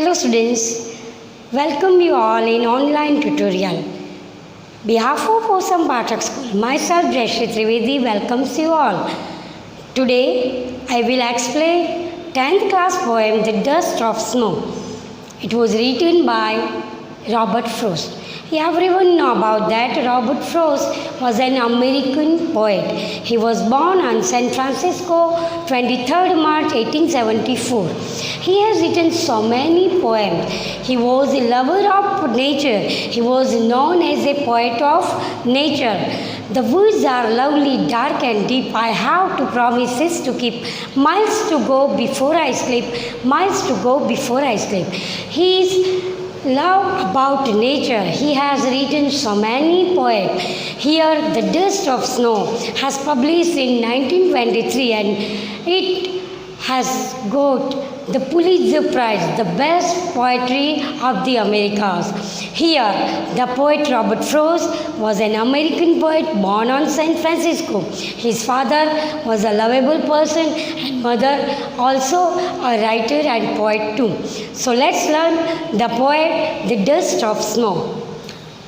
Hello students, welcome you all in online tutorial. Behalf of Osam Pathak School, myself Jayashree Trivedi welcomes you all. Today I will explain 10th class poem The Dust of Snow. It was written by Robert Frost. Everyone know about that. Robert Frost was an American poet. He was born on San Francisco, 23rd March 1874. He has written so many poems. He was a lover of nature. He was known as a poet of nature. The woods are lovely, dark and deep. I have two promises to keep. Miles to go before I sleep. Miles to go before I sleep. He is love about nature. He has written so many poems. Here, The Dust of Snow has published in 1923 and it has got the Pulitzer Prize, the best poetry of the Americas. Here, the poet Robert Frost was an American poet born on San Francisco. His father was a lovable person and mother also a writer and poet too. So let's learn the poem The Dust of Snow.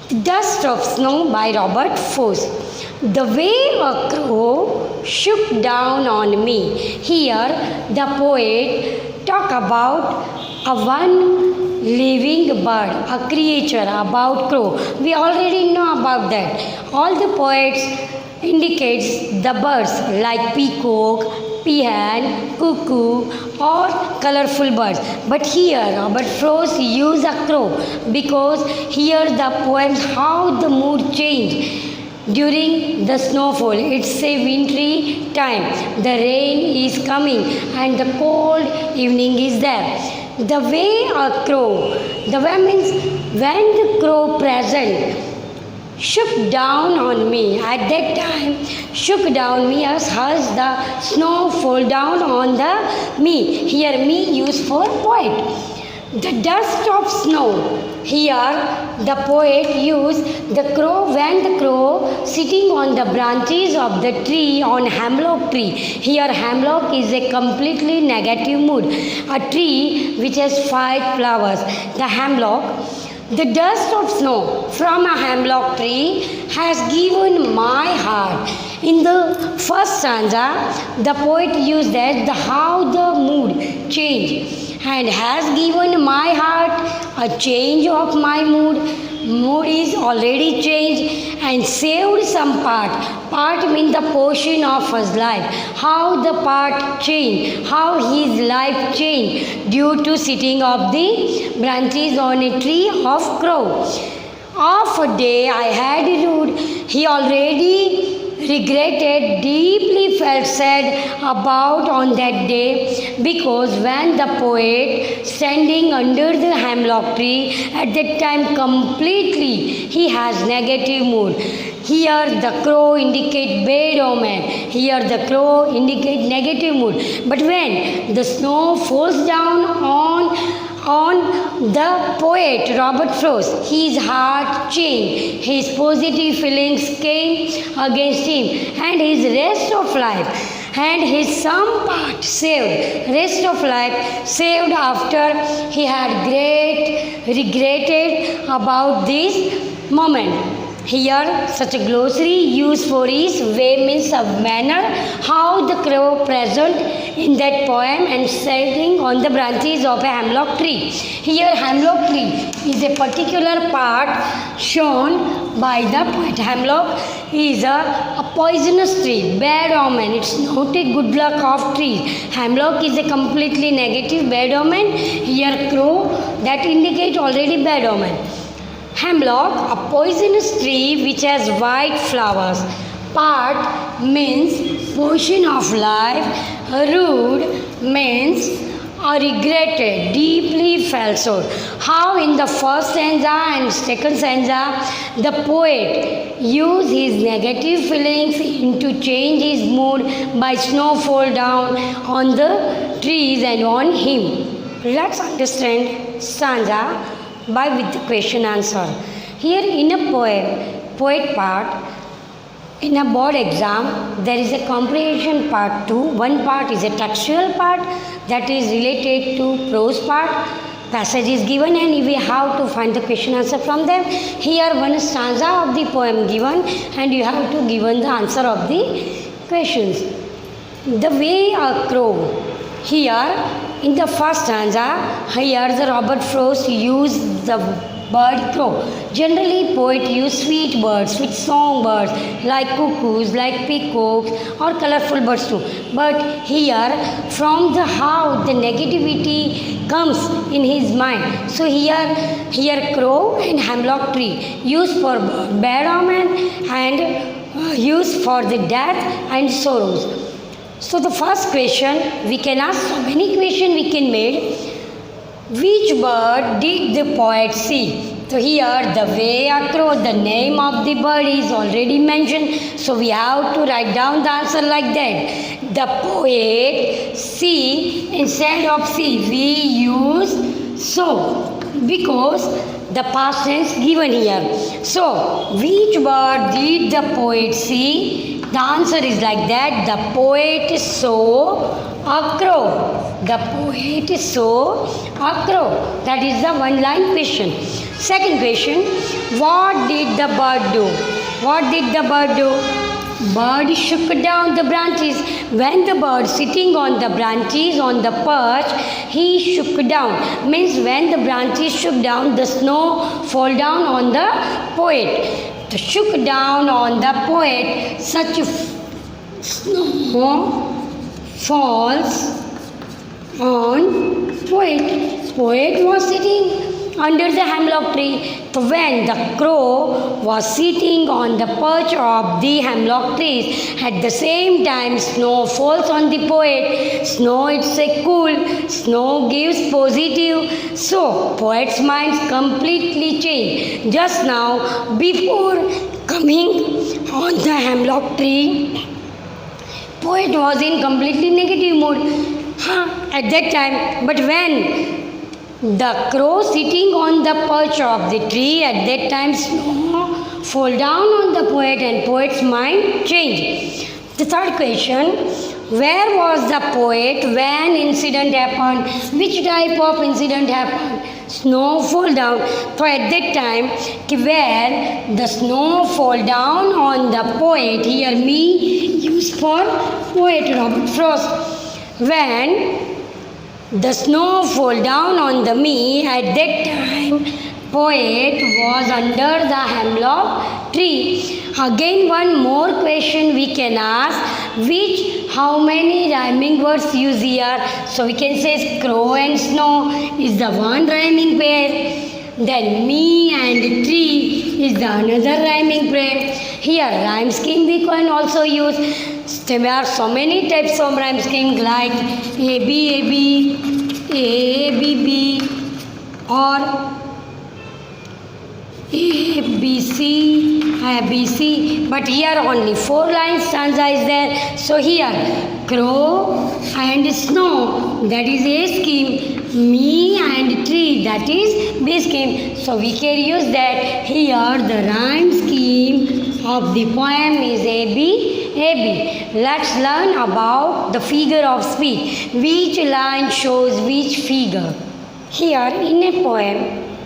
The Dust of Snow by Robert Frost. The way a crow shook down on me. Here the poet talk about a one living bird, a creature, about crow. We already know about that. All the poets indicates the birds like peacock, peahen, cuckoo or colorful birds. But here Robert Frost used a crow because here the poems how the mood changed during the snowfall. It's a wintry time. The rain is coming and the cold evening is there. The way a crow, the way means when the crow present shook down on me. At that time, shook down me as the snow fall down on the me. Here me used for poet. The dust of snow. Here the poet used the crow when the crow sitting on the branches of the tree on hemlock tree. Here hemlock is a completely negative mood. A tree which has 5 flowers. The hemlock. The dust of snow from a hemlock tree has given my heart. In the first stanza, the poet used that the how the mood change and has given my heart a change of my mood. Mood is already changed and saved some part. Part means the portion of his life. How the part changed, how his life changed due to sitting of the branches on a tree of crow. Of a day I had rude, he already regretted, deeply felt sad about on that day because when the poet standing under the hemlock tree at that time completely he has negative mood. Here the crow indicate bad omen. Here the crow indicate negative mood. But when the snow falls down on the poet Robert Frost, his heart changed, his positive feelings came against him and his rest of life and his some part saved, rest of life saved after he had great regretted about this moment. Here, such a glossary used for his way means of manner, how the crow present in that poem and sitting on the branches of a hemlock tree. Here, hemlock tree is a particular part shown by the poet. Hemlock is a poisonous tree, bad omen. It's not a good luck of trees. Hemlock is a completely negative bad omen. Here, crow that indicate already bad omen. Hemlock, a poisonous tree which has white flowers. Part means portion of life. Root means regretted, deeply felt so. How in the first stanza and second stanza the poet used his negative feelings into change his mood by snowfall down on the trees and on him. Let's understand stanza by with the question answer. Here in a poet part, in a board exam, there is a comprehension part too. One part is a textual part that is related to prose part. passage is given and we have to find the question answer from them. Here one stanza of the poem given and you have to given the answer of the questions. The way a crow. Here in the first stanza, here the Robert Frost used the bird crow. Generally poet use sweet birds, sweet song birds like cuckoos, like peacocks or colorful birds too. But here from the how the negativity comes in his mind. So here crow and hemlock tree used for bad omen and used for the death and sorrows. So the first question we can ask, so many questions we can make. Which bird did the poet see? So here the way a crow, the name of the bird is already mentioned. So we have to write down the answer like that. The poet see, instead of see we use so because the past tense given here. So which bird did the poet see? The answer is like that. The poet saw a crow. The poet saw a crow. That is the one line question. Second question. What did the bird do? What did the bird do? Bird shook down the branches. When the bird sitting on the branches on the perch, he shook down. Means when the branches shook down, the snow fall down on the poet. To shook down on the poet, such snow falls on poet. Poet was sitting under the hemlock tree. So when the crow was sitting on the perch of the hemlock trees, at the same time snow falls on the poet. Snow it's a cool, snow gives positive. So poet's mind completely changed. Just now before coming on the hemlock tree, poet was in completely negative mood at that time. But when the crow sitting on the perch of the tree, at that time snow fall down on the poet and poet's mind changed. The third question, where was the poet when incident happened? Which type of incident happened? Snow fall down. So at that time, where the snow fall down on the poet, here me used for poet Robert Frost. When the snow fall down on the me, at that time poet was under the hemlock tree. Again one more question we can ask, which how many rhyming words used here? So we can say crow and snow is the one rhyming pair. Then me and tree is the another rhyming pair. Here rhyme scheme we can also use. There are so many types of rhyme scheme like A B B or A B C. But here only 4 lines stanza is there. So here crow and snow, that is A scheme. Me and tree, that is B scheme. So we can use that. Here the rhyme scheme of the poem is A B. Let's learn about the figure of speech. Which line shows which figure? Here in a poem,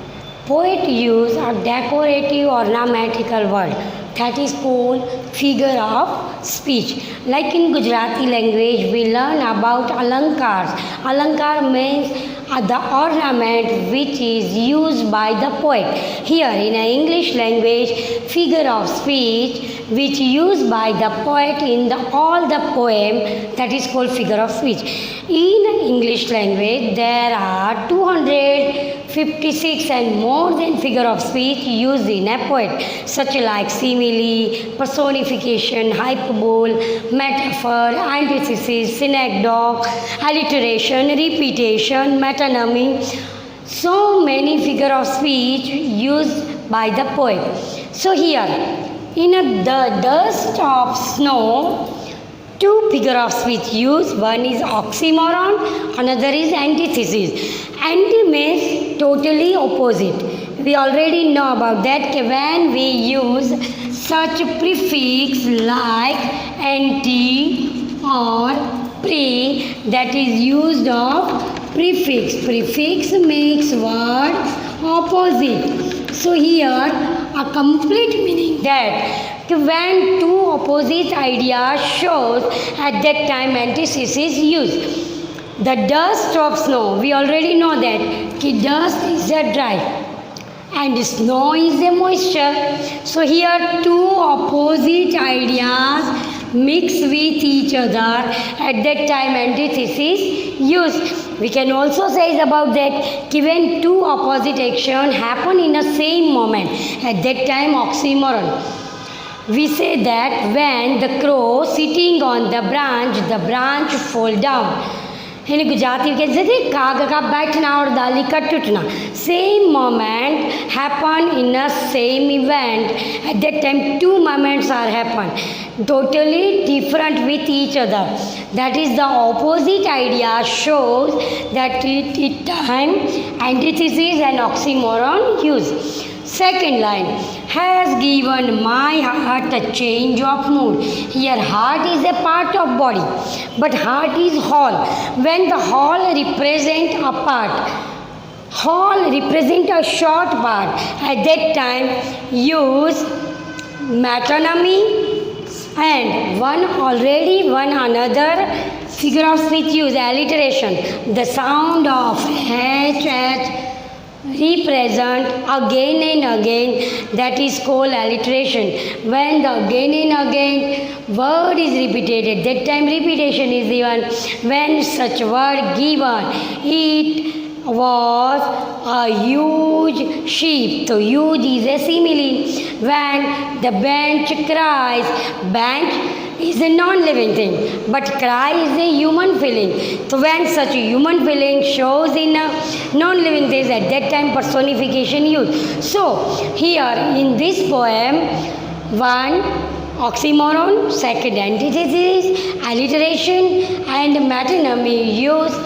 poet use a decorative ornamentical word that is called figure of speech. Like in Gujarati language, we learn about alankars. Alankar means the ornament which is used by the poet. Here in English language, figure of speech which used by the poet in all the poem, that is called figure of speech. In English language, there are 256 and more than figure of speech used in a poet, such like simile, personification, hyperbole, metaphor, antithesis, synecdoche, alliteration, repetition, metonymy. So many figure of speech used by the poet. So here, in the dust of snow, 2 figure of speech used. One is oxymoron, another is antithesis. Anti means totally opposite. We already know about that when we use such prefix like anti or pre, that is used of Prefix. Prefix makes word opposite. So here a complete meaning that when two opposite ideas shows at that time antithesis is used. The dust of snow, we already know that dust is a dry and snow is a moisture. So here two opposite ideas mix with each other at that time antithesis used. We can also say about that when two opposite actions happen in the same moment at that time oxymoron. We say that when the crow sitting on the branch fall down. એને ગુજરાતી કહે છે કાગ કા બેઠના और डाली का टूटना. Same moment happen in a same event. At that time two moments are happen. Totally different with each other. That is the opposite idea shows that it time antithesis and oxymoron use. Second line, has given my heart a change of mood. Here heart is a part of body, but heart is whole. When the whole represent a part, whole represent a short part. At that time use metonymy and one another figure of speech use alliteration. The sound of H represent again and again, that is called alliteration. When the again and again word is repeated, at that time repetition is given. When such word given, it was a huge sheep. So huge is a simile. When the bench cries, bench is a non-living thing, but cry is a human feeling. So when such a human feeling shows in a non-living things, at that time personification used. So here in this poem, one oxymoron, second antithesis, alliteration and metonymy used.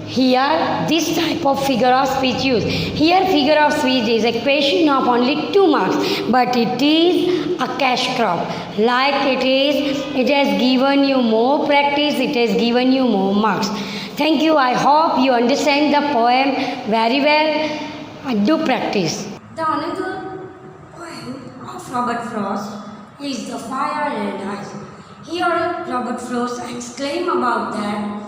Here this type of figure of speech used. Here figure of speech is a question of only 2 marks, but it is a cash crop. Like it has given you more practice, it has given you more marks. Thank you. I hope you understand the poem very well. Do practice. The another poem of Robert Frost is The Fire and Ice. Here Robert Frost exclaims about that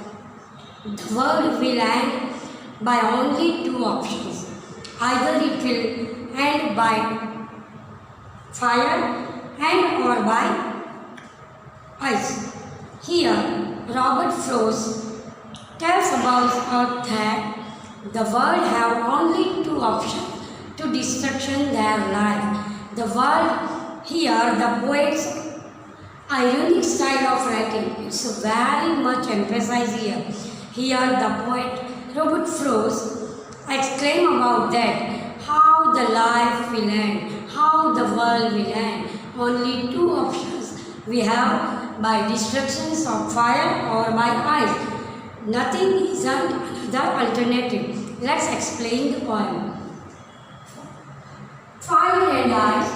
the world will end by only 2 options. Either it will end by fire and or by ice. Here Robert Frost tells about Earth that the world have only 2 options to destruction their life. The world, here the poet's ironic style of writing, it's very much emphasized here. Here the poet Robert Frost exclaims about that, how the life will end, how the world will end. Only 2 options we have, by destructions of fire or by ice. Nothing isn't another alternative. Let's explain the poem. Fire and Ice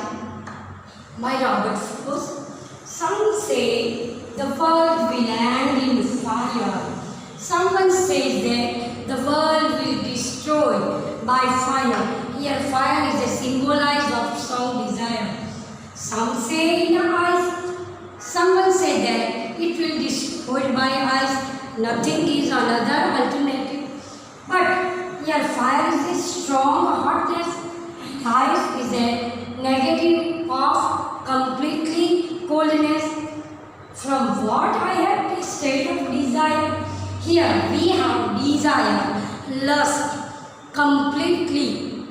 by Robert Frost. Some say the world will end in fire. Someone says that the world will be destroyed by fire. Here fire is a symbolized of strong desire. Some say in ice. Someone say that it will be destroyed by ice. Nothing is another alternative. But here fire is a strong hotness and ice is a negative of completely coldness. From what I have state of desire, here we have desire, lust, completely.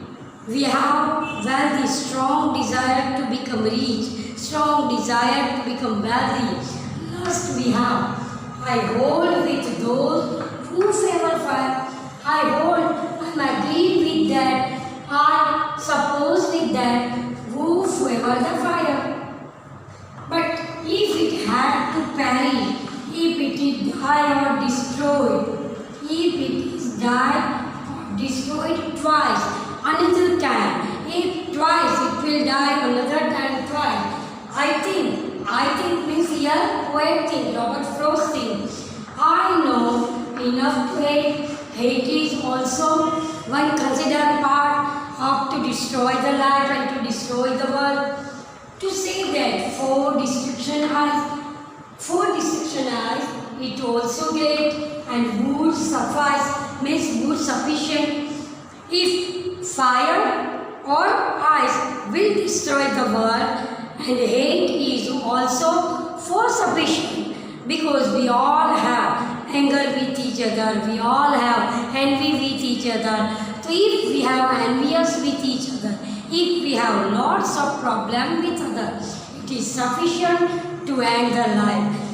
We have wealthy, strong desire to become rich, strong desire to become wealthy. Lust we have. I hold with those who favor fire. I hold, I agree with that. I suppose with that who favor the fire. But if it had to perish, if it is die or destroyed, if it is die or destroyed twice, another time, if twice it will die another time twice. I think means here poet think, Robert Frost think. I know enough to hate hate is also one considered part of to destroy the life and to destroy the world. To say that for destruction eyes, it also great and wood suffice means wood sufficient. If fire or ice will destroy the world, and hate is also for sufficient, because we all have anger with each other, we all have envy with each other. So if we have envious with each other, if we have lots of problem with others, it is sufficient to end the life.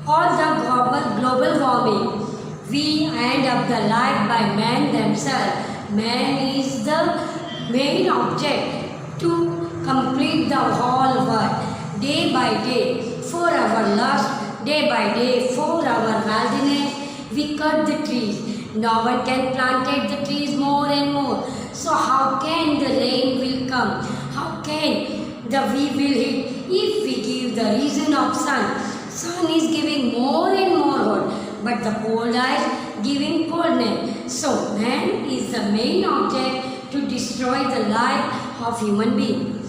All the global warming, we end up the life by man themselves. Man is the main object to complete the whole world. Day by day, for our lust, day by day, for our worldliness, we cut the trees. No one can plant the trees more and more. So how can the rain will come? How can the we will hit if we give the reason of sun? Sun is giving more and more hot, but the cold is giving coldness. So man is the main object to destroy the life of human being.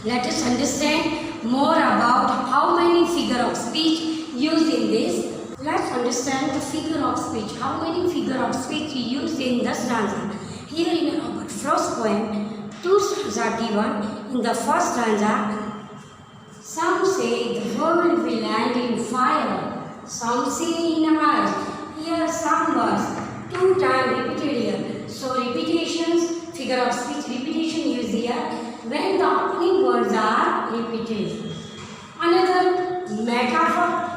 Let us understand more about how many figure of speech used in this. Let's understand the figure of speech. How many figure of speech used in the stanza? Here in Robert Frost's poem, two stanzas are given. In the first stanza, some say the world will end in fire, some say in ice. Here some words, two times repeated here. So repetitions, figure of speech repetition used here when the opening words are repeated. Another metaphor,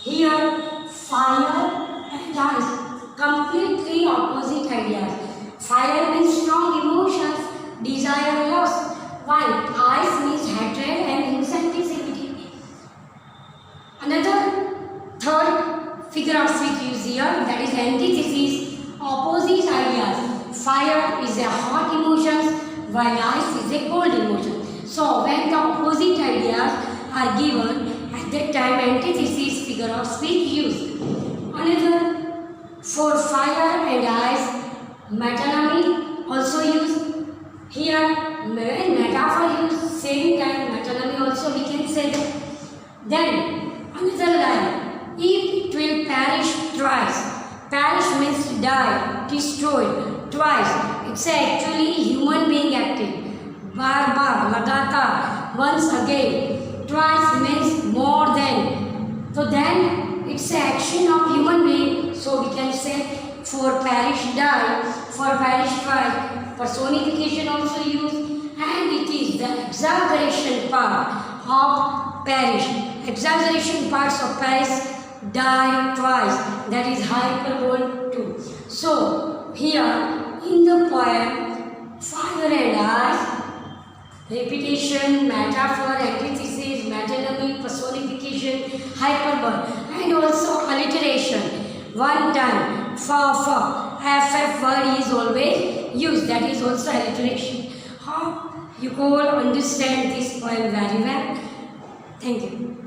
here fire and ice, completely opposite ideas. Fire means strong emotions, desire, lust, while ice means hatred and insensitivity. Another third figure of speech used here, that is antithesis, opposite ideas. Fire is a hot emotion, while ice is a cold emotion. So when the opposite ideas are given, at that time antithesis figure of speech used. Another, for fire and ice, metonymy also used. Here when metaphor used, same time metonymy also we can say that. Then another line, if it will perish twice. Perish means die, destroyed twice. It's actually human being acting. Bar, lagatar, once again. Twice means more than. So then it's the action of human being. So we can say for perish die, for perish twice. Personification also used, and it is the exaggeration part of perish. Exaggeration parts of perish, die twice, that is hyperbole too. So here in the poem, fire and ice, repetition, metaphor, antithesis, metonymy, personification, hyperbole, and also alliteration. One time, for, FF word is always used, that is also alliteration. How you all understand this poem very well. Thank you.